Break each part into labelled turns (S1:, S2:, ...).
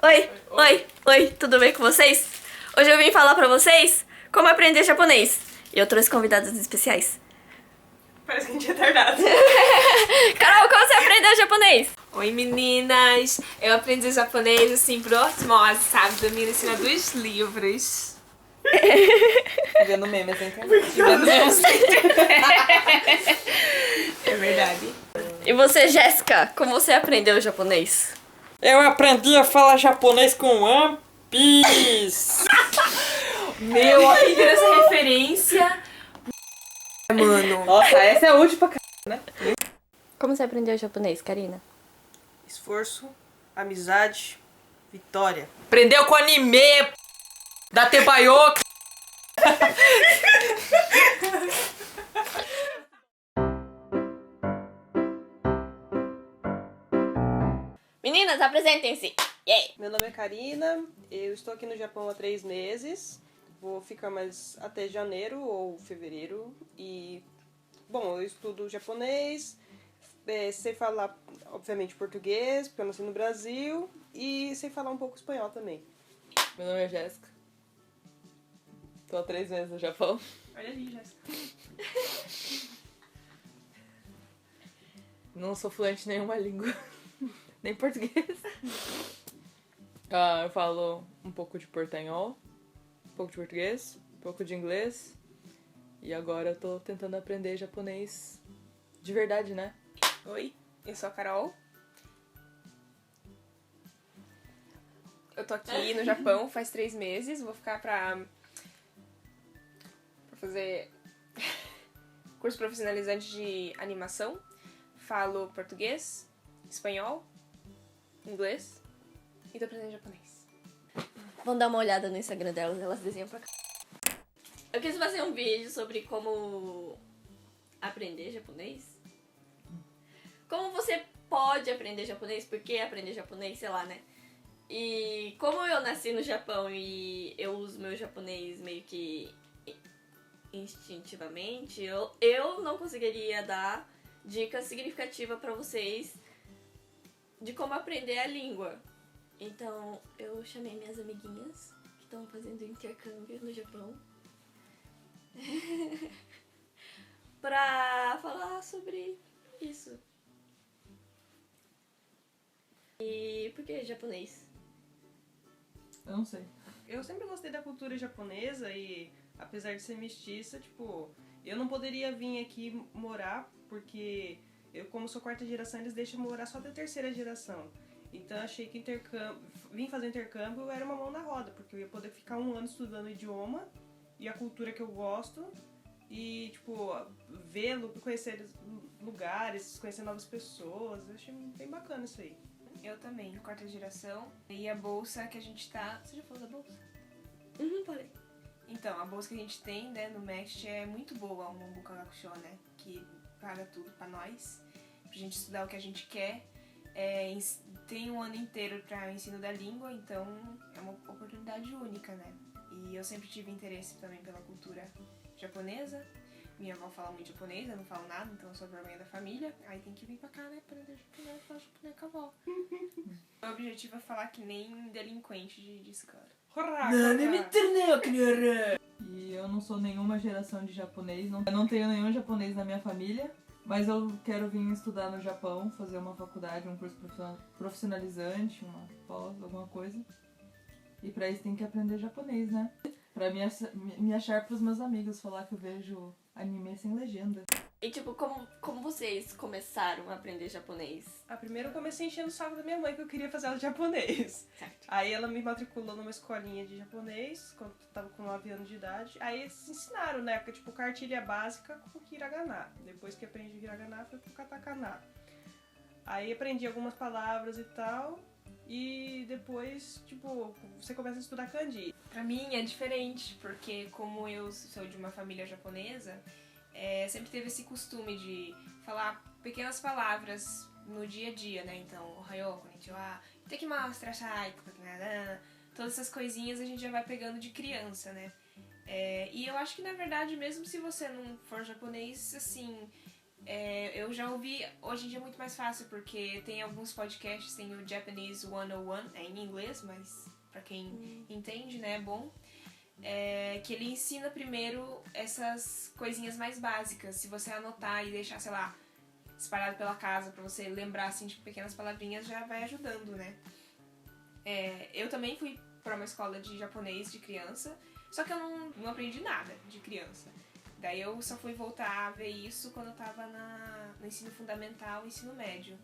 S1: Oi, tudo bem com vocês? Hoje eu vim falar pra vocês como aprender japonês. E eu trouxe convidados especiais.
S2: Parece que a gente é retardado.
S1: Carol, como você aprendeu japonês?
S2: Oi meninas, eu aprendi japonês assim por osmose, sabe? Dormindo em cima dos livros.
S3: Vendo memes na internet.
S2: É verdade.
S1: E você, Jéssica, como você aprendeu japonês?
S3: Eu aprendi a falar japonês com One Piece.
S2: Meu, olha que essa referência. Mano.
S3: Nossa, essa é útil pra né?
S1: Como você aprendeu japonês, Karina?
S3: Esforço, amizade, vitória.
S2: Aprendeu com anime, da Tebaioka.
S1: Meninas, apresentem-se! Yeah.
S3: Meu nome é Karina, eu estou aqui no Japão há 3 meses. Vou ficar mais até janeiro ou fevereiro. E, bom, eu estudo japonês, sei falar, obviamente, português, porque eu nasci no Brasil, e sei falar um pouco espanhol também. Meu nome é Jéssica. Estou há 3 meses no Japão.
S2: Olha ali, Jéssica.
S3: Não sou fluente em nenhuma língua, nem português. Eu falo um pouco de portanhol, um pouco de português, um pouco de inglês. E agora eu tô tentando aprender japonês de verdade, né?
S2: Oi, eu sou a Carol. Eu tô aqui no Japão faz 3 meses, vou ficar pra fazer curso profissionalizante de animação. Falo português, espanhol, inglês e tô aprendendo japonês.
S1: Vamos dar uma olhada no Instagram delas, elas desenham pra cá. Eu quis fazer um vídeo sobre como aprender japonês. Como você pode aprender japonês, por que aprender japonês, sei lá, né? E como eu nasci no Japão e eu uso meu japonês meio que instintivamente, eu não conseguiria dar dicas significativas pra vocês de como aprender a língua. Então eu chamei minhas amiguinhas que estão fazendo intercâmbio no Japão pra falar sobre isso. E por que japonês?
S3: Eu não sei.
S4: Eu sempre gostei da cultura japonesa e, apesar de ser mestiça, tipo, eu não poderia vir aqui morar porque eu, como sou 4ª geração, eles deixam morar só até a 3ª geração. Então achei que vir fazer intercâmbio era uma mão na roda, porque eu ia poder ficar 1 ano estudando o idioma e a cultura que eu gosto e, tipo, conhecer lugares, conhecer novas pessoas. Eu achei bem bacana isso aí.
S2: Eu também, 4ª geração. E a bolsa que a gente tá... Você já falou da bolsa?
S1: Falei.
S2: Então, a bolsa que a gente tem, né, no MEXT é muito boa, o Mombuka Gakusho, né? Que paga tudo pra nós, pra gente estudar o que a gente quer. Tem 1 ano inteiro para o ensino da língua, então é uma oportunidade única, né? E eu sempre tive interesse também pela cultura japonesa. Minha avó fala muito japonês, eu não falo nada, então eu sou a vergonha da família. Aí tem que vir pra cá, né, pra aprender japonês, falar japonês com a avó. O objetivo é falar que nem delinquente de escola.
S3: E eu não sou nenhuma geração de japonês, eu não tenho nenhum japonês na minha família. Mas eu quero vir estudar no Japão, fazer uma faculdade, um curso profissionalizante, uma pós, alguma coisa. E pra isso tem que aprender japonês, né? Pra me achar pros meus amigos, falar que eu vejo anime sem legenda.
S1: E tipo, como vocês começaram a aprender japonês?
S4: Primeiro eu comecei enchendo o saco da minha mãe que eu queria fazer aula de japonês.
S1: Certo.
S4: Aí ela me matriculou numa escolinha de japonês, quando eu tava com 9 anos de idade. Aí eles ensinaram, né, porque tipo, cartilha básica com hiragana. Depois que aprendi o hiragana, foi pro katakana. Aí aprendi algumas palavras e tal. E depois, tipo, você começa a estudar kanji.
S2: Pra mim é diferente, porque como eu sou de uma família japonesa, sempre teve esse costume de falar pequenas palavras no dia a dia, né? Então, ohayo, konnichiwa, itekimasu, irashai, todas essas coisinhas a gente já vai pegando de criança, né? E eu acho que, na verdade, mesmo se você não for japonês, assim, Eu já ouvi, hoje em dia é muito mais fácil, porque tem alguns podcasts, tem o Japanese 101, é em inglês, mas pra quem entende, né, é bom. Que ele ensina primeiro essas coisinhas mais básicas. Se você anotar e deixar, sei lá, espalhado pela casa pra você lembrar, assim, de pequenas palavrinhas, já vai ajudando, né? Eu também fui pra uma escola de japonês de criança, só que eu não aprendi nada de criança. Daí eu só fui voltar a ver isso quando eu tava no ensino fundamental e ensino médio.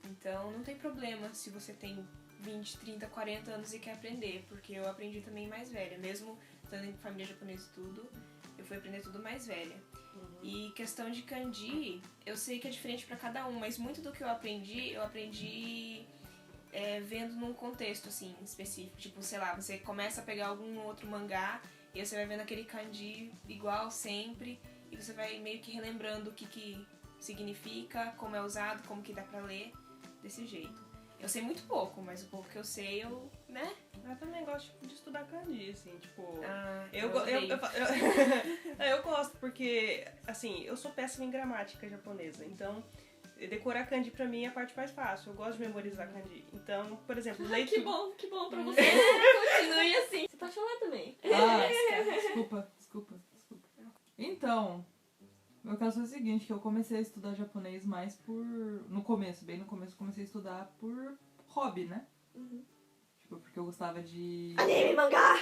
S2: Então não tem problema se você tem 20, 30, 40 anos e quer aprender, porque eu aprendi também mais velha. Mesmo estando em família japonesa e tudo, eu fui aprender tudo mais velha. E questão de kanji, eu sei que é diferente pra cada um, mas muito do que eu aprendi vendo num contexto, assim, específico. Tipo, sei lá, você começa a pegar algum outro mangá e você vai vendo aquele kanji igual sempre e você vai meio que relembrando o que significa, como é usado, como que dá pra ler, desse jeito. Eu sei muito pouco, mas o pouco que eu sei, né?
S4: Eu também gosto de estudar kanji, assim, tipo...
S2: Eu
S4: Eu gosto porque, assim, eu sou péssima em gramática japonesa, então decorar kanji pra mim é a parte mais fácil. Eu gosto de memorizar kanji. Então, por exemplo,
S1: Que bom pra você. Continue assim. Você pode falar também.
S5: Desculpa. Então, meu caso foi o seguinte, que eu comecei a estudar japonês mais bem no começo, eu comecei a estudar por hobby, né? Tipo, porque eu gostava de...
S1: Anime, mangá!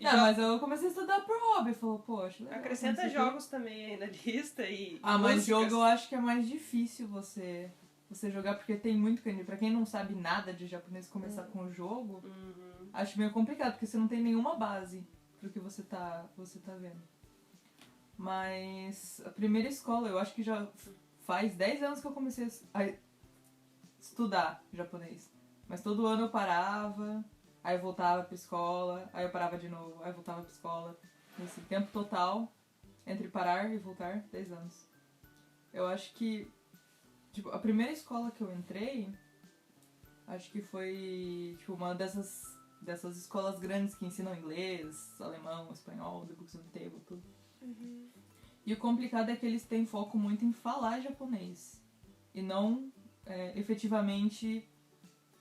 S5: Mas eu comecei a estudar por hobby, falou, poxa...
S4: Acrescenta jogos também aí na lista e...
S5: mas jogo eu acho que é mais difícil você jogar, porque tem muito kanji. Pra quem não sabe nada de japonês começar com o jogo, acho meio complicado, porque você não tem nenhuma base pro que você tá vendo. Mas a primeira escola, eu acho que já faz 10 anos que eu comecei a estudar japonês. Mas todo ano eu parava, aí eu voltava pra escola, aí eu parava de novo, aí eu voltava pra escola. Nesse tempo total, entre parar e voltar, 10 anos. Eu acho que, tipo, a primeira escola que eu entrei, acho que foi, tipo, uma dessas escolas grandes que ensinam inglês, alemão, espanhol, The Books on the Table, tudo. E o complicado é que eles têm foco muito em falar japonês e não efetivamente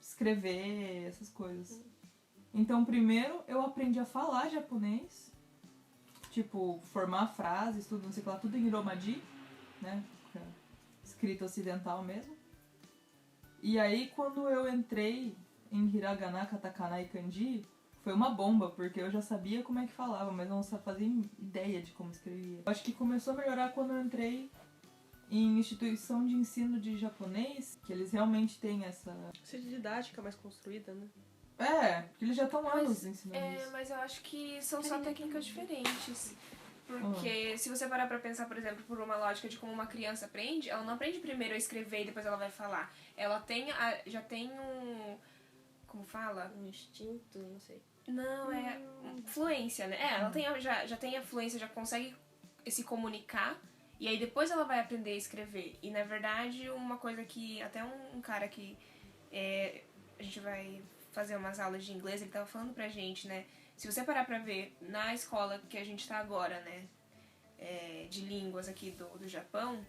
S5: escrever essas coisas. Então, primeiro eu aprendi a falar japonês, tipo, formar frases, tudo, não sei o que lá, tudo em Hiromaji, né? Escrita ocidental mesmo. E aí, quando eu entrei em Hiragana, Katakana e Kanji, foi uma bomba, porque eu já sabia como é que falava, mas não fazia ideia de como escrevia. Eu acho que começou a melhorar quando eu entrei em instituição de ensino de japonês, que eles realmente têm essa
S4: didática mais construída, né?
S5: Porque eles já estão anos ensinando isso.
S2: Mas eu acho que são só técnicas diferentes. Porque se você parar pra pensar, por exemplo, por uma lógica de como uma criança aprende, ela não aprende primeiro a escrever e depois ela vai falar. Ela já tem um... Como fala?
S1: Um instinto, não sei.
S2: Não, fluência, né? Ela já tem a fluência, já consegue se comunicar, e aí depois ela vai aprender a escrever. E na verdade, uma coisa que até um cara que a gente vai fazer umas aulas de inglês, ele tava falando pra gente, né? Se você parar pra ver na escola que a gente tá agora, né? De línguas aqui do Japão,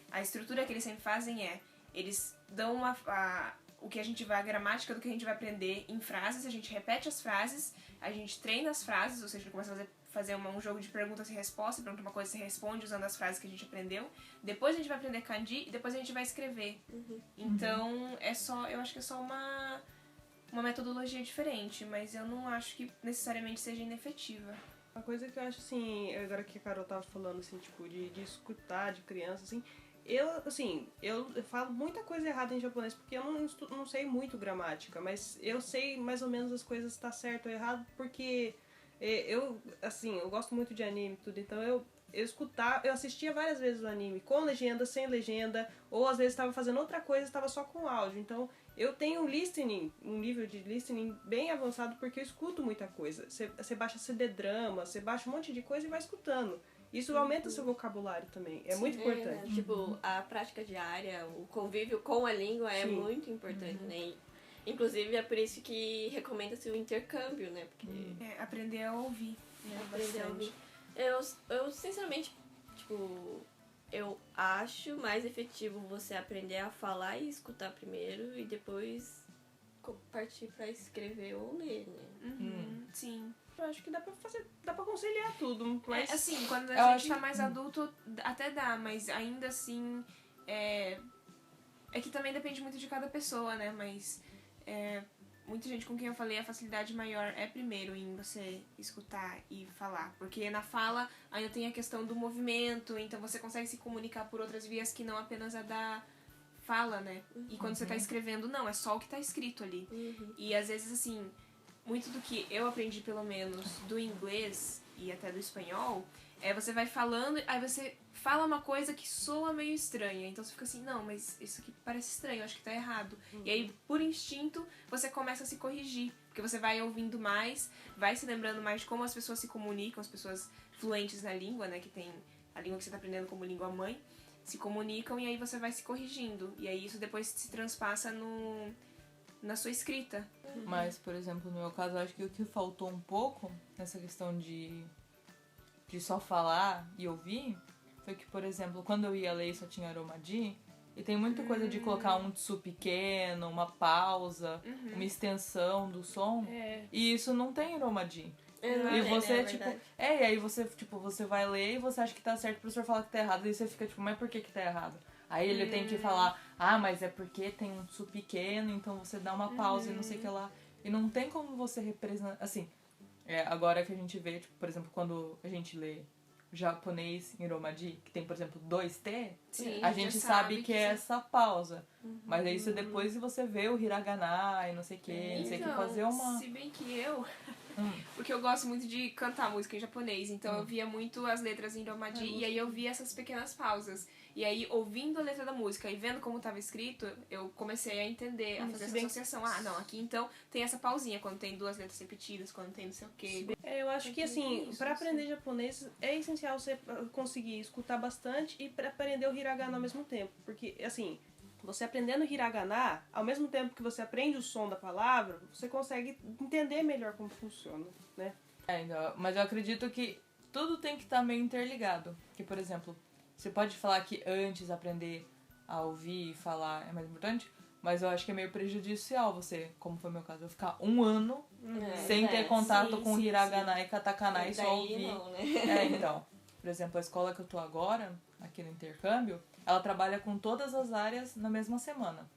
S2: a estrutura que eles sempre fazem eles dão o que a gramática do que a gente vai aprender em frases, a gente repete as frases, a gente treina as frases, ou seja, começa a fazer um jogo de perguntas e respostas, pergunta uma coisa, você responde usando as frases que a gente aprendeu. Depois a gente vai aprender kanji e depois a gente vai escrever. Então, eu acho que é só uma metodologia diferente, mas eu não acho que necessariamente seja inefetiva.
S4: Uma coisa que eu acho, assim, agora que a Carol tava falando, assim, tipo, de escutar de criança, assim, eu falo muita coisa errada em japonês, porque eu não sei muito gramática, mas eu sei mais ou menos as coisas se tá certo ou errado, porque eu gosto muito de anime e tudo, então eu assistia várias vezes o anime, com legenda, sem legenda, ou às vezes estava fazendo outra coisa e estava só com áudio, então eu tenho um nível de listening bem avançado, porque eu escuto muita coisa. Você baixa CD-drama, você baixa um monte de coisa e vai escutando. Isso aumenta o seu vocabulário também. É muito importante.
S1: Tipo, a prática diária, o convívio com a língua é muito importante, né? Inclusive, é por isso que recomenda-se o intercâmbio, né? Porque
S2: Aprender a ouvir.
S1: aprender a ouvir. Eu sinceramente, tipo, eu acho mais efetivo você aprender a falar e escutar primeiro e depois partir pra escrever ou ler, né?
S2: Sim.
S3: Eu acho que dá pra conciliar tudo. Mas
S2: Assim, quando
S5: eu
S2: a
S5: acho
S2: gente tá
S5: que-
S2: mais adulto, até dá, mas ainda assim. É que também depende muito de cada pessoa, né? Mas muita gente com quem eu falei, a facilidade maior é primeiro em você escutar e falar. Porque na fala ainda tem a questão do movimento, então você consegue se comunicar por outras vias que não apenas a da fala, né? E quando você tá escrevendo, não, é só o que tá escrito ali. E às vezes, assim, muito do que eu aprendi, pelo menos, do inglês e até do espanhol, você vai falando, aí você fala uma coisa que soa meio estranha. Então você fica assim, não, mas isso aqui parece estranho, acho que tá errado. E aí, por instinto, você começa a se corrigir. Porque você vai ouvindo mais, vai se lembrando mais de como as pessoas se comunicam, as pessoas fluentes na língua, né? Que tem a língua que você tá aprendendo como língua mãe, se comunicam e aí você vai se corrigindo. E aí isso depois se transpassa na sua escrita.
S5: Mas, por exemplo, no meu caso, eu acho que o que faltou um pouco nessa questão de só falar e ouvir foi que, por exemplo, quando eu ia ler só tinha aromadi, e tem muita coisa de colocar um tsu pequeno, uma pausa, uma extensão do som, e isso não tem aromadi. E você, e aí você vai ler e você acha que tá certo, o professor fala que tá errado, e você fica tipo, mas por que tá errado? Aí ele tem que falar, mas é porque tem um tsu pequeno, então você dá uma pausa e não sei o que lá. E não tem como você representar, assim, agora que a gente vê, tipo, por exemplo, quando a gente lê japonês em Romadi, que tem, por exemplo, 2T,
S2: Sim,
S5: a gente
S2: já
S5: sabe que é
S2: você-
S5: essa pausa. Mas aí isso depois você vê o hiragana e não sei o que, não sei o que, fazer uma...
S2: Se bem que eu... Porque eu gosto muito de cantar música em japonês, então eu via muito as letras em Romadi e aí eu via essas pequenas pausas. E aí, ouvindo a letra da música e vendo como estava escrito, eu comecei a entender, a fazer essa associação. Não, aqui então tem essa pausinha, quando tem duas letras repetidas, quando tem não sei o quê.
S3: eu acho que, assim, pra aprender japonês é essencial você conseguir escutar bastante e pra aprender o hiragana ao mesmo tempo. Porque, assim, você aprendendo hiragana, ao mesmo tempo que você aprende o som da palavra, você consegue entender melhor como funciona, né?
S5: Então, mas eu acredito que tudo tem que estar meio interligado. Que, por exemplo, você pode falar que antes aprender a ouvir e falar é mais importante, mas eu acho que é meio prejudicial você, como foi o meu caso, eu ficar um ano sem ter contato com hiragana e katakana e só ouvir.
S1: Não, né?
S5: Então, por exemplo, a escola que eu tô agora, aqui no intercâmbio, ela trabalha com todas as áreas na mesma semana.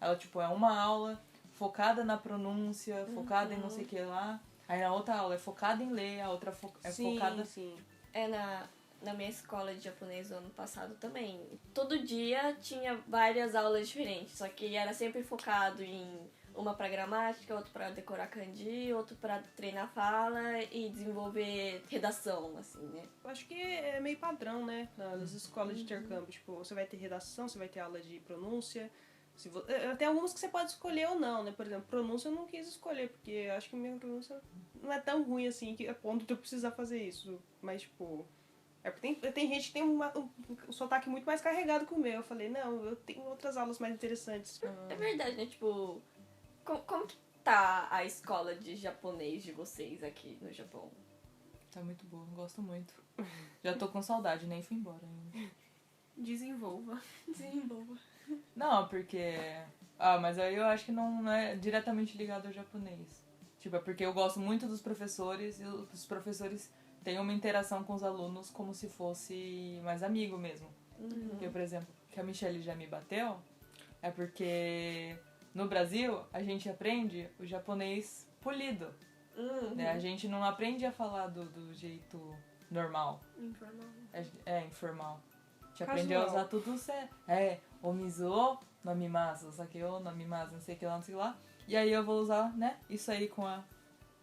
S5: Ela, tipo, é uma aula focada na pronúncia, focada em não sei o que lá. Aí na outra aula é focada em ler, a outra focada...
S3: Sim.
S1: Na minha escola de japonês do ano passado também. Todo dia tinha várias aulas diferentes, só que era sempre focado em uma pra gramática, outro pra decorar kanji, outro pra treinar fala e desenvolver redação, assim, né?
S3: Eu acho que é meio padrão, né? Nas escolas de intercâmbio. Tipo, você vai ter redação, você vai ter aula de pronúncia. Tem algumas que você pode escolher ou não, né? Por exemplo, pronúncia eu não quis escolher, porque eu acho que minha pronúncia não é tão ruim assim, que a ponto de eu precisar fazer isso. Mas, tipo... porque tem gente que tem um sotaque muito mais carregado que o meu. Eu falei, não, eu tenho outras aulas mais interessantes.
S1: É verdade, né? Tipo, como que tá a escola de japonês de vocês aqui no Japão?
S5: Tá muito boa, gosto muito. Já tô com saudade, nem fui embora ainda.
S2: Desenvolva.
S5: Não, porque... mas aí eu acho que não é diretamente ligado ao japonês. Tipo, é porque eu gosto muito dos professores e os professores têm uma interação com os alunos como se fosse mais amigo mesmo. Porque, por exemplo, que a Michelle já me bateu é porque no Brasil a gente aprende o japonês polido. Né? A gente não aprende a falar do jeito normal.
S2: Informal.
S5: Informal. A gente aprende a usar tudo certo. Omizu o nomimasu, sake o nomimasu, não sei o que lá, não sei o que lá. E aí eu vou usar, né, isso aí com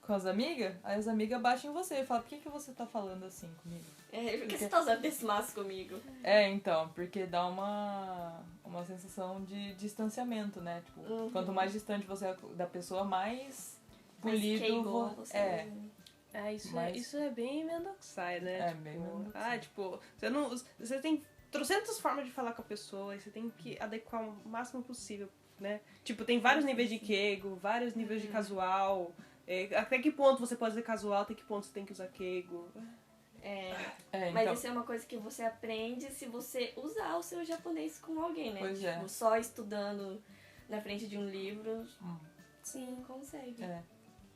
S5: as amigas, aí as amigas batem em você e falam, por que você tá falando assim comigo?
S1: Por que você tá usando esse maço comigo?
S5: Então, porque dá uma sensação de distanciamento, né? Tipo, quanto mais distante você é da pessoa, mais polido
S1: você
S3: Isso é bem Mendokusai, né?
S5: É bem Mendokusai.
S3: Você tem trocentas formas de falar com a pessoa e você tem que adequar o máximo possível, né? Tipo, tem vários níveis de keigo, vários níveis de casual. Até que ponto você pode dizer casual, até que ponto você tem que usar keigo.
S1: Mas
S5: então,
S1: isso é uma coisa que você aprende se você usar o seu japonês com alguém, né?
S5: Pois é.
S1: Tipo, só estudando na frente de um livro,
S2: Sim.
S1: não consegue.
S5: É.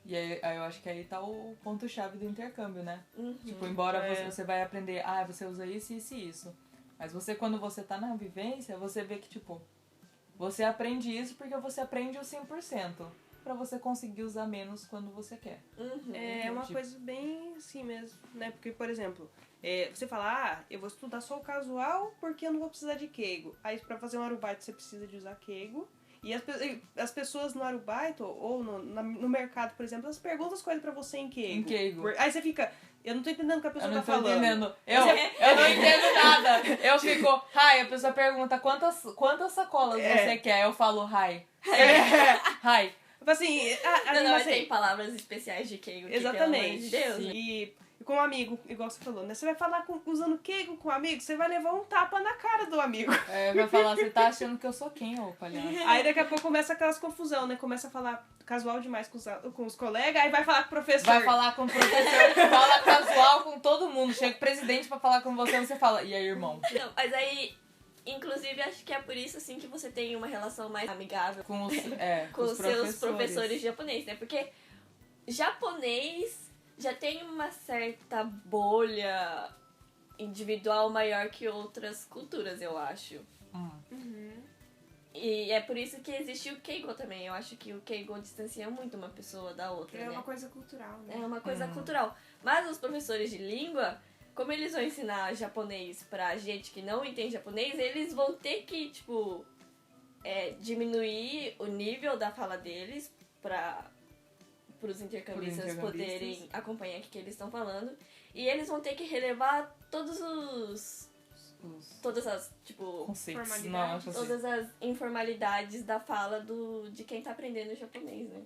S5: E aí eu acho que aí tá o ponto-chave do intercâmbio, né?
S1: Uhum.
S5: Tipo, embora você vai aprender, você usa isso, isso e isso. Mas quando você tá na vivência, você vê que, tipo, você aprende isso porque você aprende o 100%. Pra você conseguir usar menos quando você quer.
S1: Uhum.
S4: É uma
S5: Tipo-
S4: coisa bem assim mesmo, né? Porque, por exemplo, você fala, eu vou estudar só o casual porque eu não vou precisar de Keigo. Aí pra fazer um arubaito você precisa de usar Keigo. E as pessoas no arubaito ou no mercado, por exemplo, elas perguntam as coisas pra você em Keigo.
S5: Em Keigo.
S4: Aí você fica, eu não tô entendendo o que a
S5: Eu
S4: pessoa
S5: não
S4: tá
S5: tô
S4: falando.
S5: entendendo. Eu não entendo nada. Eu fico, a pessoa pergunta quantas sacolas você quer? Eu falo, hi.
S4: Tipo assim,
S1: Não, mas
S4: assim,
S1: tem palavras especiais de Keigo, que,
S4: exatamente.
S1: pelo amor de Deus.
S5: Sim.
S4: E com um amigo, igual você falou, né? Você vai falar usando Keigo com um amigo, você vai levar um tapa na cara do amigo.
S5: Vai falar, você tá achando que eu sou quem, ô palhaço?
S4: Aí daqui a pouco começa aquelas confusão, né? Começa a falar casual demais com os colegas, aí vai falar com o professor.
S5: Vai falar com o professor, fala casual com todo mundo. Chega o presidente pra falar com você fala, e aí, irmão?
S1: Não, mas aí, inclusive, acho que é por isso, assim, que você tem uma relação mais amigável
S5: Com os,
S1: com os seus professores de japonês, né? Porque japonês já tem uma certa bolha individual maior que outras culturas, eu acho. E é por isso que existe o Keigo também. Eu acho que o Keigo distancia muito uma pessoa da outra,
S2: É
S1: né?
S2: uma coisa cultural, né?
S1: É uma coisa cultural. Mas os professores de língua, como eles vão ensinar japonês pra gente que não entende japonês, eles vão ter que, tipo, diminuir o nível da fala deles para os intercambistas poderem acompanhar o que eles estão falando. E eles vão ter que relevar todas as, tipo,
S5: conceitos.
S2: Formalidades.
S5: Não,
S1: todas as informalidades da fala de quem tá aprendendo japonês, né?